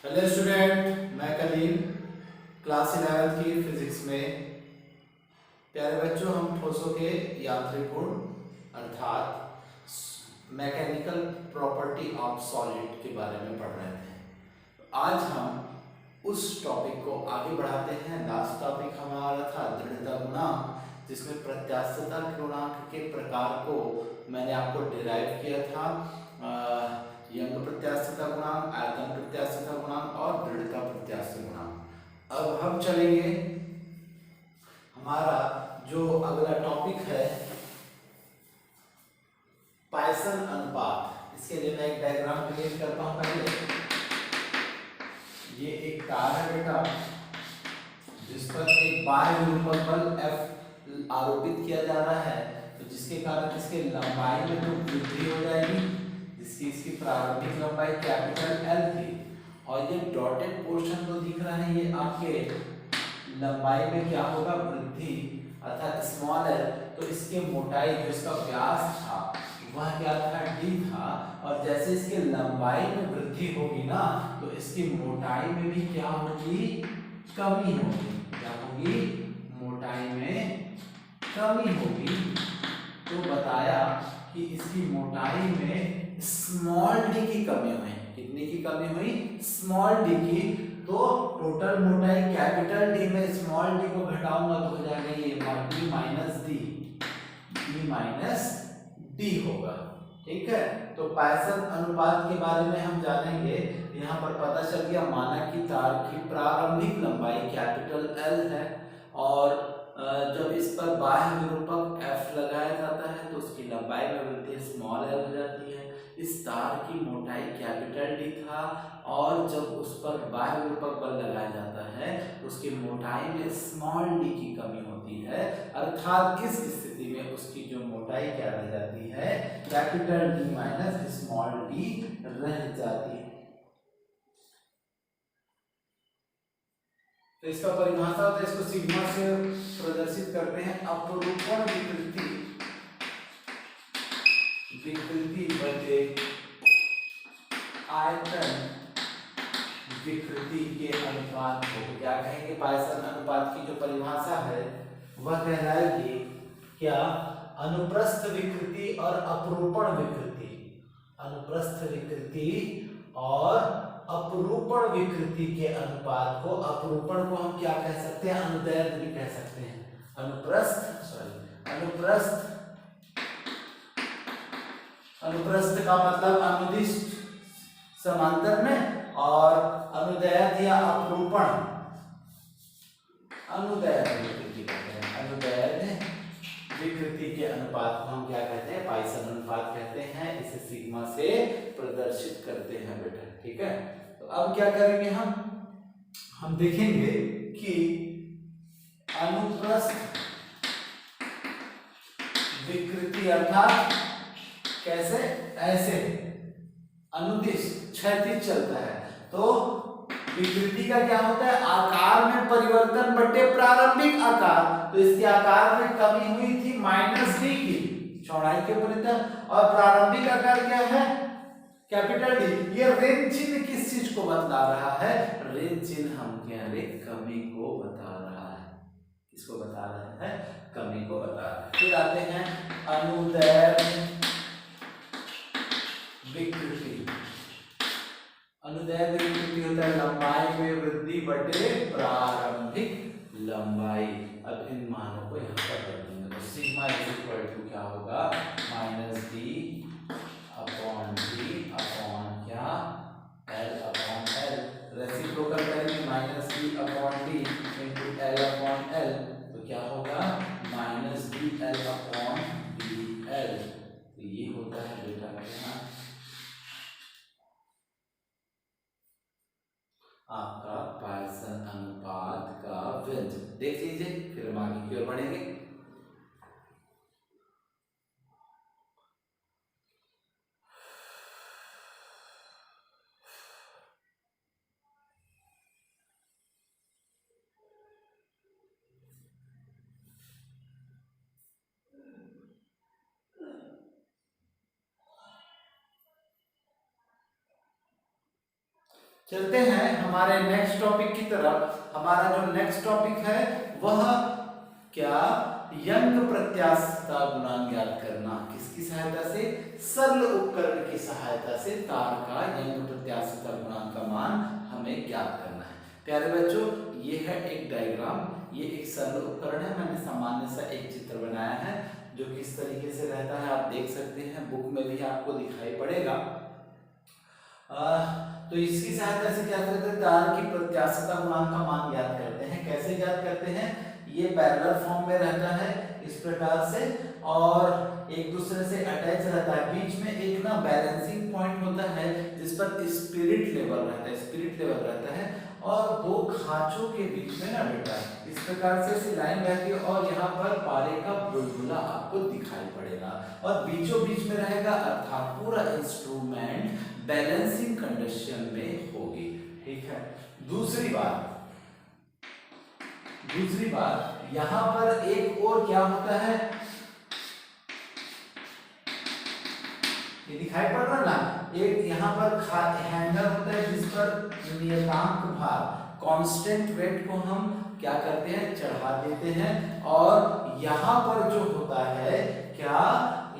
Hello student, मैं Kaleem class 11 की physics में। प्यारे बच्चों, हम ठोसों के यांत्रिक गुण अर्थात मैकेनिकल प्रॉपर्टी ऑफ सॉलिड के बारे में पढ़ रहे थे। आज हम उस टॉपिक को आगे बढ़ाते हैं। लास्ट टॉपिक हमारा था दृढ़ता गुणांक, जिसमें प्रत्यास्थता गुणांक के प्रकार को मैंने आपको डिराइव किया था। यंग प्रत्यास्थता गुणांक, आयतन प्रत्यास्थता गुणांक और दृढ़ता प्रत्यास्थता गुणांक। अब हम चलेंगे, हमारा जो अगला टॉपिक है पाइसन अनुपात। इसके लिए मैं एक डायग्राम क्रिएट करता हूं। पहले ये एक तार है बेटा, जिस पर एक बाह्य विरूपक बल F आरोपित किया जा रहा है, तो जिसके कारण इसके लंबाई में तो वृद्धि हो जाएगी, जिसकी इसकी प्रारंभिक लंबाई कैपिटल L थी, और ये डॉटेड पोर्शन तो दिख रहा है, ये आपके लंबाई में क्या होगा, वृद्धि अर्थात स्मॉल l। तो इसके मोटाई जो इसका व्यास था वह क्या था, d था, और जैसे इसके लंबाई में वृद्धि होगी ना, तो इसकी मोटाई में भी क्या होगी, कमी होगी। क्या होगी, मोटाई में कमी होगी। तो बताया कि इसकी मोटाई में स्मॉल d की कमी हुई। कितनी की कमी हुई, स्मॉल d की। तो टोटल मोटाई कैपिटल D में स्मॉल d को घटाऊंगा तो हो जाएगा ये d माइनस d होगा। ठीक है, तो पाइसन अनुपात के बारे में हम जानेंगे। यहाँ पर पता चल गया, माना कि तार की प्रारंभिक लंबाई कैपिटल L है, और जब इस पर बाह्य विरूपक F लगाया जाता है तो उसकी लंबाई में वृद्धि स्मॉल l हो जाती है। इस तार की मोटाई कैपिटल D था, और जब उस पर बाह्य विरूपक बल लगाया जाता है तो उसकी मोटाई में स्मॉल d की कमी होती है, अर्थात इस स्थिति में उसकी जो मोटाई क्या रह जाती है, capital D minus small d रह जाती है। तो इसका परिभाषा होता है, इसको सिग्मा से प्रदर्शित करते हैं, अपरूपण विकृति बटे आयतन विकृति के अनुपात को क्या कहेंगे। पाइसन अनुपात की जो परिभाषा है वह कहलाएगी क्या, अनुप्रस्थ विकृति और अपरूपण विकृति। अनुप्रस्थ विकृति और अपरूपण विकृति के अनुपात को, अपरूपण को हम क्या कह सकते हैं, अनुदैर्ध्य भी कह सकते हैं। अनुप्रस्थ का मतलब अनुदिश समांतर में, और अनुदैर्ध्य या अपरूपण अनुदैर्ध्य विकृति कहते हैं। अनुदैर्ध्य विकृति के अनुपात को हम क्या कहते हैं, पाइसन अनुपात कहते हैं। इसे सिग्मा से प्रदर्शित करते हैं बेटा। ठीक है, तो अब क्या करेंगे, हम देखेंगे कि अनुप्रस्थ विकृति अर्थात कैसे, ऐसे अनुदिश क्षैतिज चलता है, तो विकृति का क्या होता है, आकार में परिवर्तन बटे प्रारंभिक आकार। तो इसके आकार में कमी हुई थी -d की चौड़ाई के परिवर्तन, और प्रारंभिक आकार क्या है, कैपिटल D। ये ऋण चिन्ह किस चीज को बता रहा है, ऋण चिन्ह हम कह रहे कमी को बता रहा है। किसको बता रहा है, कमी को बता रहा है। फिर आते हैं अनुदैर्ध्य विकृति। अनुदैर्ध्य विकृति होता है लंबाई में वृद्धि बटे प्रारंभिक लंबाई। अब इन मानों को यहाँ पर रख देंगे, तो सिग्मा इज इक्वल टू क्या होगा, -d अपॉन d अपॉन क्या, L अपॉन L। रेसिप्रोकल करेंगे, -d upon d into L upon L, तो क्या होगा, -dL अपॉन dL। तो ये होता है बेटा क्या, आपका पाइसन अनुपात का व्यंजक। देख लीजिए, फिर हम आगे की ओर बढ़ेंगे। चलते हैं हमारे नेक्स्ट टॉपिक की तरफ। हमारा जो नेक्स्ट टॉपिक है वह क्या, यंग प्रत्यास्थता गुणांक ज्ञात करना। किसकी सहायता से? सरल उपकरण की सहायता से तार का यंग प्रत्यास्थता गुणांक का मान हमें ज्ञात करना है। प्यारे बच्चों, ये है एक डायग्राम, ये एक सरल उपकरण है। मैंने सामान्य सा एक चित्र बनाया है जो किस तरीके से रहता है आप देख सकते हैं, बुक में भी आपको दिखाई पड़ेगा। तो इसकी सहायता से क्या करते हैं, तार की प्रत्यास्थता गुणांक का मान ज्ञात करते हैं। कैसे ज्ञात करते हैं? ये पैरेलल फॉर्म में रहता है इस प्रकार से और एक दूसरे से अटैच रहता है। बीच में एक ना बैलेंसिंग पॉइंट होता है जिस पर स्पिरिट लेवल रहता है, स्पिरिट लेवल रहता है और दो खांचों के बीच में ना बेटा इस प्रकार से ऐसी लाइन रहती है और यहाँ पर पारे का बुलबुला आपको दिखाई पड़ेगा और बीचों बीच में रहेगा, अर्थात पूरा इंस्ट्रूमेंट बैलेंसिंग कंडीशन में होगी। ठीक है। दूसरी बात यहां पर एक और क्या होता है, ये दिखाई पड़ रहा ना, एक यहाँ पर हैंगर होता है जिस पर नियतांक भार कांस्टेंट वेट को हम क्या करते हैं, चढ़ा देते हैं और यहाँ पर जो होता है क्या,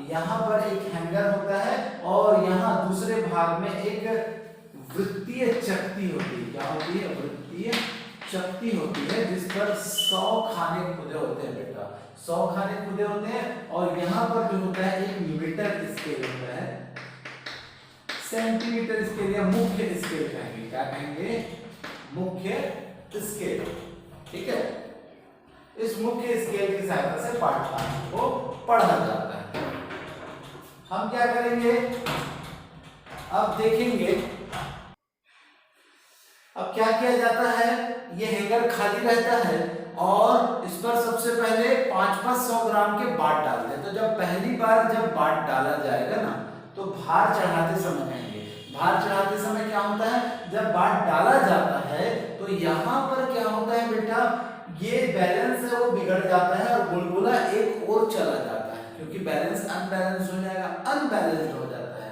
यहाँ पर एक हैंगर होता है और यहाँ दूसरे भाग में एक वृत्तीय चकती होती है। क्या होती है? वृत्तीय चकती होती है जिस पर 100 खाने खुदे होते हैं बेटा, 100 खाने खुदे होते हैं और यहाँ पर जो होता है एक मीटर स्केल होता है, सेंटीमीटर स्केल या मुख्य स्केल कहेंगे। क्या कहेंगे? मुख्य स्केल। ठीक है। इस मुख्य स्केल की सहायता से पाठ्यांक को पढ़ा जाता है। हम क्या करेंगे अब देखेंगे। अब क्या किया जाता है, ये हैंगर खाली रहता है और इस पर सबसे पहले 5-5 ग्राम के बाट डालते हैं। तो जब पहली बार जब बाट डाला जाएगा ना तो भार चढ़ाते समय कहेंगे, भार चढ़ाते समय क्या होता है, जब बाट डाला जाता है तो यहाँ पर क्या होता है बेटा, ये बैलेंस है वो बिगड़ जाता है और बुलबुला एक और चला जाता है क्योंकि बैलेंस अनबैलेंस हो जाएगा, अनबैलेंस्ड हो जाता है,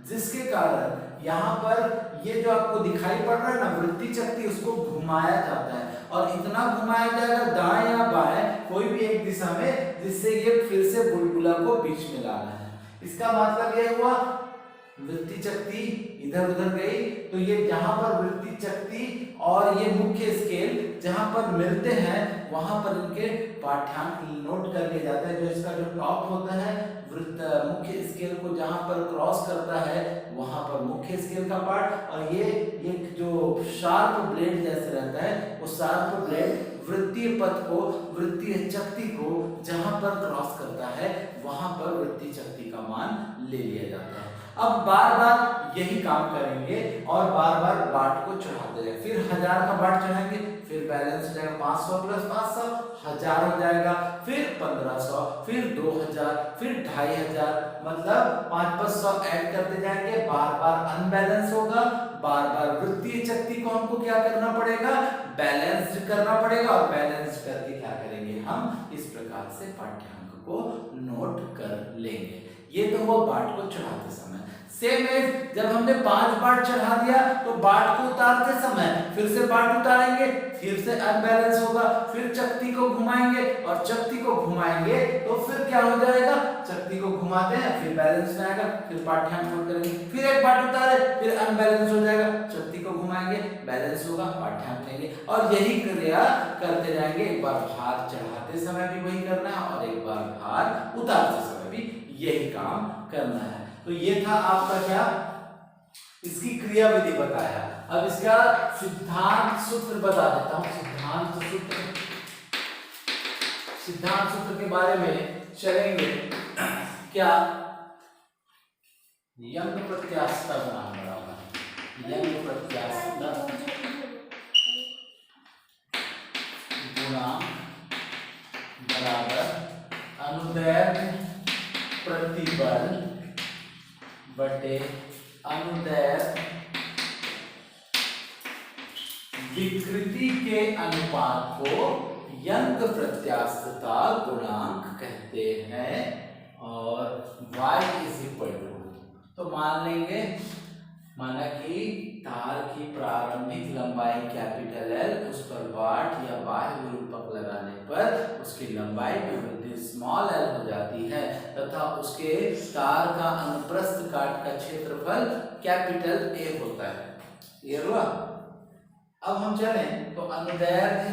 जिसके कारण यहाँ पर ये जो आपको दिखाई पड़ रहा है ना वृत्तीय चकती, उसको घुमाया जाता है और इतना घुमाया जाएगा दाएं या बाएं कोई भी एक दिशा में, जिससे ये फिर से बुलबुला को बीच में लाना है। इसका मतलब ये हुआ वृत्तीय चकती इधर उधर गई तो ये जहां पर वृत्तीय चकती और ये मुख्य स्केल जहां पर मिलते हैं वहां पर इनके पाठ्यांक नोट कर लिए जाते हैं। जो इसका जो टॉप होता है मुख्य स्केल को जहां पर क्रॉस करता है वहां पर मुख्य स्केल का पार्ट और ये जो शार्प ब्लेड जैसे रहता है वो शार्प ब्लेड वृत्तीय पथ को, वृत्तीय चकती को जहां पर क्रॉस करता है वहां पर वृत्तीय चकती का मान ले लिया जाता है। अब बार बार यही काम करेंगे और बार बार बाट को चढ़ाते जाएंगे। फिर 1000 का बाट चढ़ाएंगे, फिर बैलेंस हो जाएगा 500 प्लस 500 1000 हो जाएगा, फिर 1500, फिर 2000, फिर 2500, मतलब 500 ऐड करते जाएंगे। बार बार अनबैलेंस होगा, बार बार वृत्तीय चकती को हमको क्या करना पड़ेगा, बैलेंस्ड करना पड़ेगा और बैलेंस करके क्या करेंगे, हम इस प्रकार से पाठ्यांक को नोट कर लेंगे। ये तो वो बाट को चढ़ाते समय। सेम एज जब हमने 5 बाट चढ़ा दिया तो बाट को उतारते समय फिर से बाट उतारेंगे, फिर से अनबैलेंस होगा, फिर चकती को घुमाएंगे और चकती को घुमाएंगे तो फिर क्या हो जाएगा, चकती को घुमाते हैं फिर बैलेंस में आएगा, फिर पाठ्यांक नोट करेंगे, फिर एक बाट उतारे फिर अनबैलेंस हो जाएगा, चकती को घुमाएंगे बैलेंस होगा, पाठ्यांक लेंगे और यही क्रिया करते जाएंगे। एक बार भार चढ़ाते समय भी वही करना है और एक बार भार उतारते समय भी यही काम करना है। तो ये था आपका क्या, इसकी क्रिया विधि बताया। अब इसका सिद्धांत सूत्र बता देता हूं। सिद्धांत सूत्र के बारे में चलेंगे। क्या, यंग प्रत्यास्थता गुणांक बराबर यंग प्रत्यास्थता गुणांक बराबर अनुदैर्ध्य प्रतिबल बटे अनुदैर्ध्य विकृति के अनुपात को यंग प्रत्यास्थता गुणांक कहते हैं और y इज इक्वल टू, तो मान लेंगे, माना कि तार की प्रारंभ लंबाई कैपिटल एल, उस पर वाट या बाह्य विरूपक लगाने पर उसकी लंबाई में वृद्धि स्मॉल एल हो जाती है तथा उसके तार का अनुप्रस्थ काट का क्षेत्रफल कैपिटल ए होता है। क्लियर हुआ? अब हम चलें तो अनुदैर्ध्य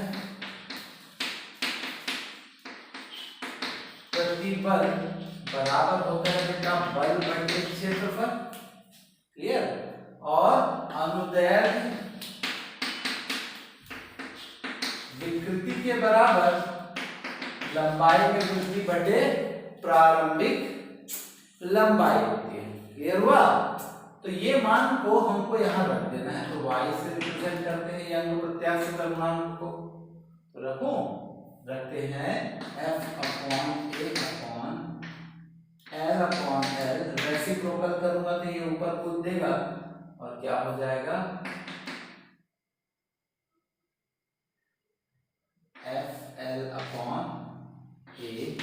प्रतिबल बराबर होता है बेटा बल बटे क्षेत्रफल। क्लियर? और अनुदैर्ध्य विकृति के बराबर लंबाई में वृद्धि बटे प्रारंभिक लंबाई होती है। क्लियर हुआ? तो ये मान को हमको यहां रख देना है, तो y से रिप्रेजेंट करते हैं यंग प्रत्याशित गुणांक को, तो रखो रखते हैं f upon l upon l, reciprocal करूंगा तो ये ऊपर कूद देगा और क्या हो जाएगा F L upon A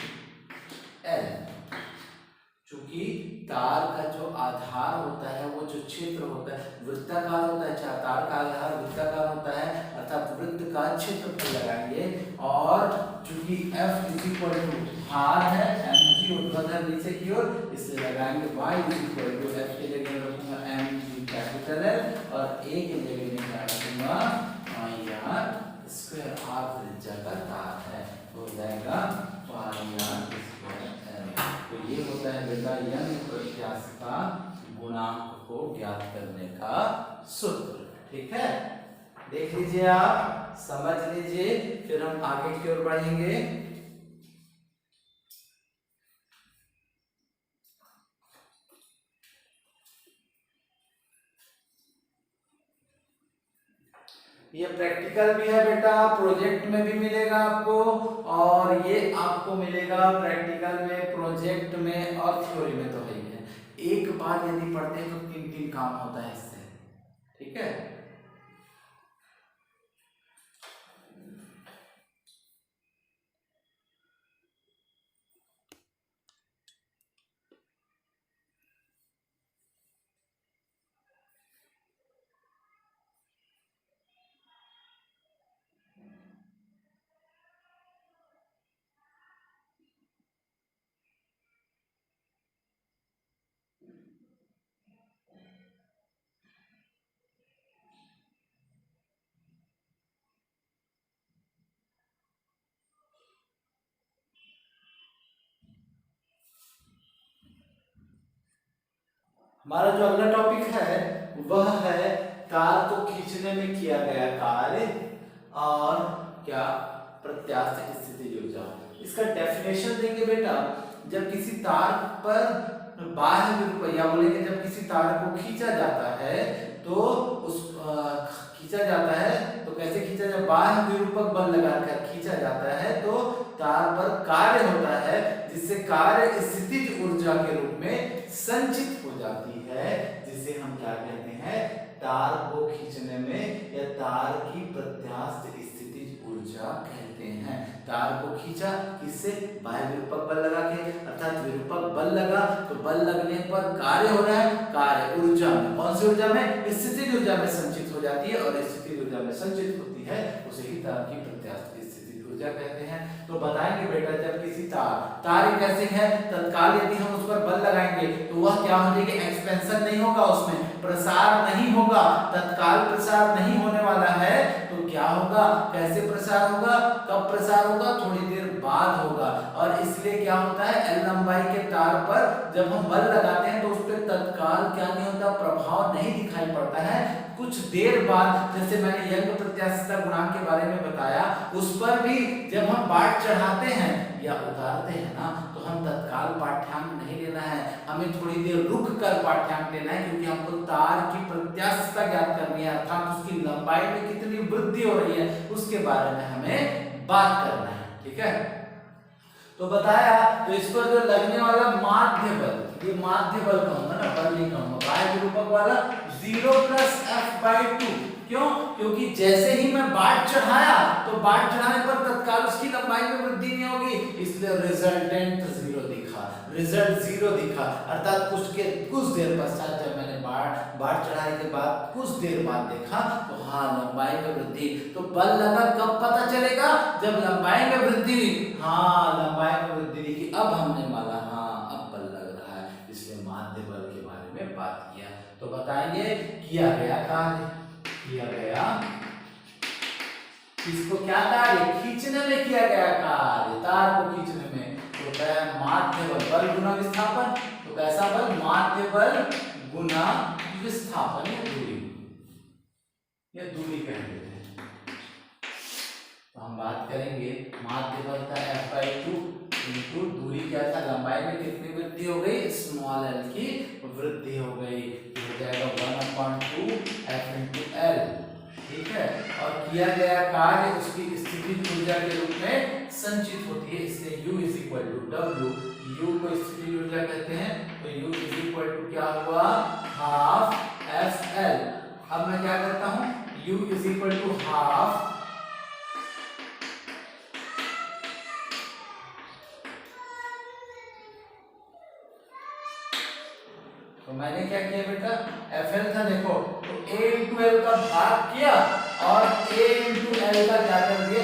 L. चूंकि तार का जो आधार होता है वो जो क्षेत्र होता है वृत्ताकार होता है, चाहे तार का आधार वृत्ताकार होता है अर्थात वृत्त का क्षेत्रफल लगाएंगे और चूंकि F इज इक्वल टू भार है mg ऊर्ध्वाधर नीचे की ओर, इसलिए लगाएंगे y is equal to F के जगह रखूंगा mg कैपिटल L और a के जगह में क्या रखूंगा r स्क्वायर, r त्रिज्या का तार है, हो जाएगा r स्क्वायर l। तो ये होता है बेटा यंग प्रत्याशिता गुणांक को ज्ञात करने का सूत्र। ठीक है, देख लीजिए, आप समझ लीजिए, फिर हम आगे की ओर बढ़ेंगे। ये प्रैक्टिकल भी है बेटा, प्रोजेक्ट में भी मिलेगा आपको और ये आपको मिलेगा प्रैक्टिकल में, प्रोजेक्ट में और थ्योरी में तो है ही है। एक बार यदि पढ़ते हैं तो 3 काम होता है इससे। ठीक है, हमारा जो अगला टॉपिक है वह है तार को खींचने में किया गया कार्य और क्या प्रत्याशित स्थितिज ऊर्जा। इसका डेफिनेशन देंगे बेटा, जब किसी तार पर बाह्य विरूपक या बोलेंगे जब किसी तार को खींचा जाता है तो उस खींचा जाता है तो कैसे खींचा जाए, बाह्य विरूपक बल लगाकर खींचा जाता है तो तार पर कार्य होता है जिससे कार्य स्थितिज ऊर्जा के रूप में संचित हो जाती है, जिसे हम क्या कहते हैं, तार को खींचने में या तार की प्रत्यास्थ स्थितिज ऊर्जा कहते हैं। तार को खींचा किससे, बाह्य विरूपक बल लगा के, अर्थात विरूपक बल लगा तो बल लगने पर कार्य हो रहा है, कार्य ऊर्जा में, कौन सी ऊर्जा में, स्थितिज ऊर्जा में संचित हो जाती है और स्थितिज ऊर्जा में संचित होती है उसे ही तार की प्रत्यास्थ स्थितिज ऊर्जा कहते हैं। तो बताएंगे बेटा, जब किसी तार एक ऐसे है तत्काल यदि हम उस पर बल लगाएंगे तो वह क्या हो जाएगी, एक्सपेंशन नहीं होगा, उसमें प्रसार नहीं होगा, तत्काल प्रसार नहीं होने वाला है। तो क्या होगा, कैसे प्रसार होगा, कब प्रसार होगा, थोड़ी देर बाद होगा। और इसलिए क्या होता है, एल लंबाई के तार पर जब हम बल लगाते हैं तो उस पर तत्काल क्या नहीं होता, प्रभाव नहीं दिखाई पड़ता है। कुछ देर बाद, जैसे मैंने यंग प्रत्याशिता गुणांक के बारे में बताया, उस पर भी जब हम बाट चढ़ाते हैं या उतारते हैं ना तो हम तत्काल पाठ्यांक नहीं लेना है, हमें थोड़ी देर रुक कर पाठ्यांक लेना है, क्योंकि हमको तार की प्रत्याशिता ज्ञात करनी है, अर्थात उसकी लंबाई में कितनी वृद्धि हो रही है उसके बारे में हमें बात करना है। ठीक है, तो बताया, तो इस पर जो लगने वाला माध्य बल, ये माध्य बल कहूंगा ना, बल नहीं कहूंगा, बाह्य विरूपक वाला 0 + F/2। क्यों, क्योंकि जैसे ही मैं बाट चढ़ाया तो बाट चढ़ाने पर तत्काल उसकी लंबाई में वृद्धि नहीं होगी, इसलिए रिजल्टेंट 0 दिखा, रिजल्ट 0 दिखा, अर्थात कुछ देर पश्चात जब मैंने बढ़ चढ़ाई के बाद कुछ देर बाद देखा तो हाँ लंबाई में वृद्धि। तो बल लगा कब पता चलेगा? जब लंबाई में वृद्धि, हाँ लंबाई में वृद्धि दिखी, अब हमने माना हाँ अब बल लग रहा है, इसलिए माध्य बल के बारे में बात किया। तो बताएंगे किया गया कार्य, किया गया किसको क्या कार्य? खींचने में किया गया कार्य, तार को खींचने में। तो क्या है? माध्य बल, बल गुना विस्थापन। तो कैसा बल? माध्य बल गुना विस्थापन या दूरी, या दूरी कह देते हैं। तो हम बात करेंगे माध्य बल का F/2 इंटू दूरी क्या था? लंबाई में कितनी वृद्धि हो गई? स्मॉल l की वृद्धि हो गई। तो हो जाएगा 1/2 F इंटू L। ठीक है, और किया गया कार्य उसकी स्थितिज ऊर्जा के रूप में संचित होती है, इसलिए U is equal to W। U को स्थितिज ऊर्जा कहते हैं, तो U इज इक्वल टू क्या हुआ? Half FL। अब मैं क्या करता हूं? U is equal to half तो मैंने क्या किया बेटा? FL था देखो, तो A इंटू L का भाग किया और A इंटू L का क्या कर दिया?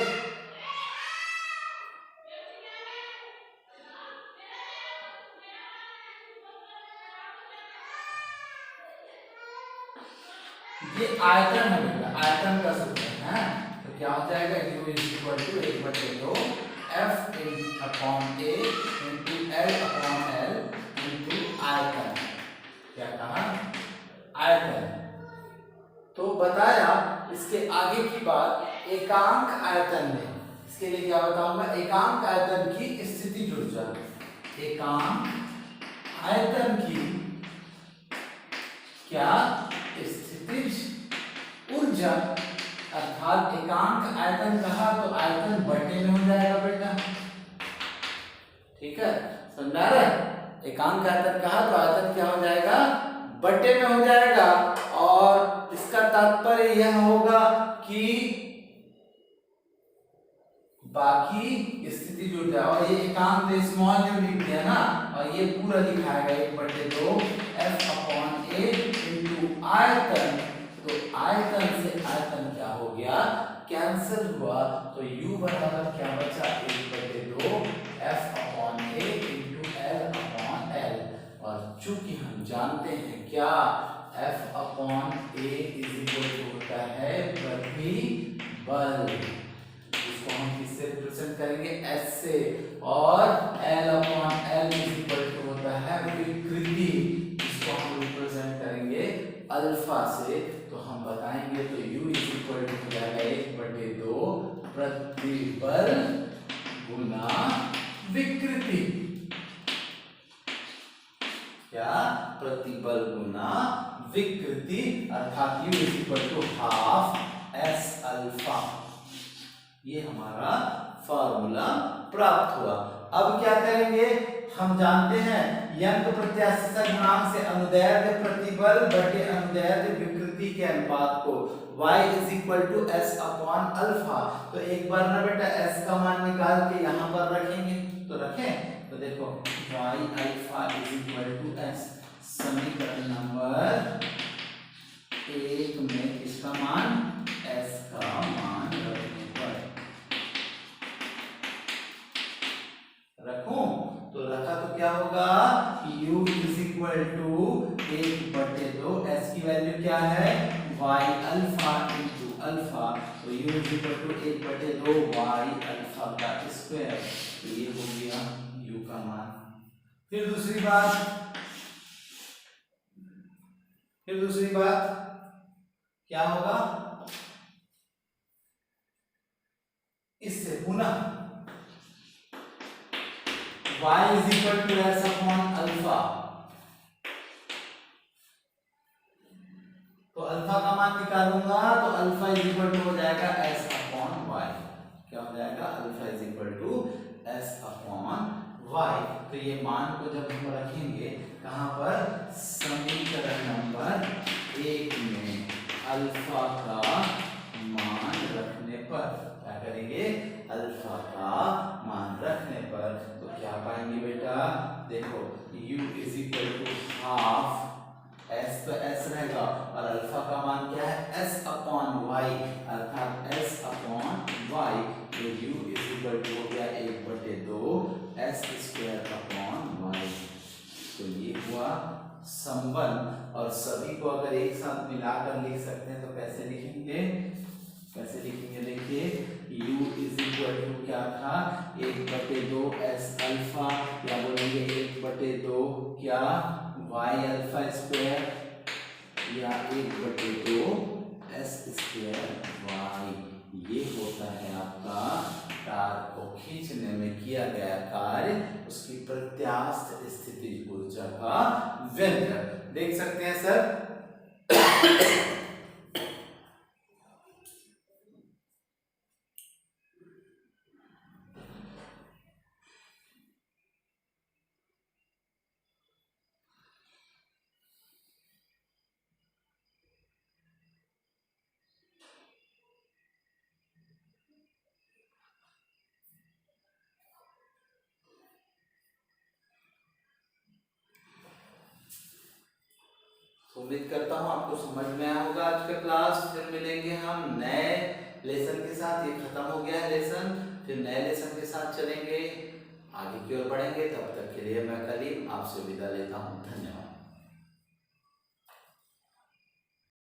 ये आयतन है बेटा, आयतन का सूत्र है। तो क्या हो जाएगा? U is equal to 1/2 F upon A into L upon L into आयतन। क्या कहा? आयतन। तो बताया इसके आगे की बात एकांक आयतन में। इसके लिए क्या बताऊंगा? एकांक आयतन की स्थितिज ऊर्जा, एकांक आयतन की क्या? स्थितिज ऊर्जा। अर्थात एकांक आयतन कहा तो आयतन बटे में हो जाएगा बेटा। ठीक है, समझा रहे? एकांक आयतन कहा तो आयतन क्या हो जाएगा? बटे में हो जाएगा। और इसका तात्पर्य यह होगा कि बाकी स्थितिज ऊर्जा, और ये एकांक स्मॉल यू लिख दिया ना, और ये पूरा दिखाएगा 1/2 F अपॉन A इंटू आयतन। तो आयतन से आयतन क्या हो गया? कैंसिल हुआ। तो U बराबर क्या बचा? 1/2 F upon A into L upon L। और चूंकि हम जानते हैं क्या? F upon A is equal to होता है प्रतिबल, इसको हम किससे रिप्रेजेंट करेंगे? S से। और L upon L is equal to होता है विकृति, इसको हम रिप्रेजेंट करेंगे अल्फा से। तो हम बताएंगे तो U इज इक्वल टू हो जाएगा 1/2 प्रतिबल गुना विकृति। क्या? प्रतिबल गुना विकृति, अर्थात U is equal to half S alpha. ये हमारा फॉर्मूला प्राप्त हुआ। अब क्या करेंगे? हम जानते हैं यंग प्रत्यास्थता गुणांक से अनुदैर्ध्य प्रतिबल बटे अनुदैर्ध्य विकृति के अनुपात को y is equal to S upon alpha. तो एक बार ना बेटा S का मान निकाल के यहाँ पर रखेंगे, तो रखें। तो देखो y alpha is equal to S, समीकरण नंबर 1 में किसका मान? S का मान रखने पर रखूं, तो रखा तो क्या होगा? U is equal to 1/2, S की वैल्यू क्या है? y alpha into alpha. तो U is equal to 1/2 y alpha का स्क्वायर। तो ये हो गया U का मान। फिर दूसरी बात क्या होगा? इससे पुनः y is equal to S upon alpha. तो अल्फा का मान निकालूंगा तो अल्फा इज इक्वल टू हो जाएगा S अपॉन y। क्या हो जाएगा? Alpha is equal to S upon y। तो ये मान को जब हम रखेंगे कहां पर? समीकरण नंबर 1 में अल्फा का मान रखने पर। क्या करेंगे? अल्फा का मान रखने पर तो क्या पाएंगे बेटा? देखो U is equal to half S तो एस रहेगा और अल्फा का मान क्या है एस अपॉन वाई, अर्थात एस अपॉन वाई, तो यू इज इक्वल टू हो गया 1/2 एस स्क्वायर अपॉन वाई। तो ये हुआ संबंध, और सभी को अगर एक साथ मिलाकर लिख सकते हैं तो कैसे लिखेंगे, कैसे लिखेंगे देखिए, u इज इक्वल टू क्या था 1/2 एस अल्फा, या बोलेंगे 1/2 क्या वाई अल्फा स्क्वायर, या 1/2 एस स्क्वायर वाई। ये होता है आपका तार को खींचने में किया गया कार्य, उसकी प्रत्यास्थ स्थितिज ऊर्जा का व्यंजक। देख सकते हैं सर। उम्मीद करता हूँ आपको समझ में आया होगा आज का क्लास। फिर मिलेंगे हम नए लेसन के साथ। ये खत्म हो गया है लेसन, फिर नए लेसन के साथ चलेंगे, आगे की ओर बढ़ेंगे। तब तक के लिए मैं कलीम आपसे विदा लेता हूँ। धन्यवाद।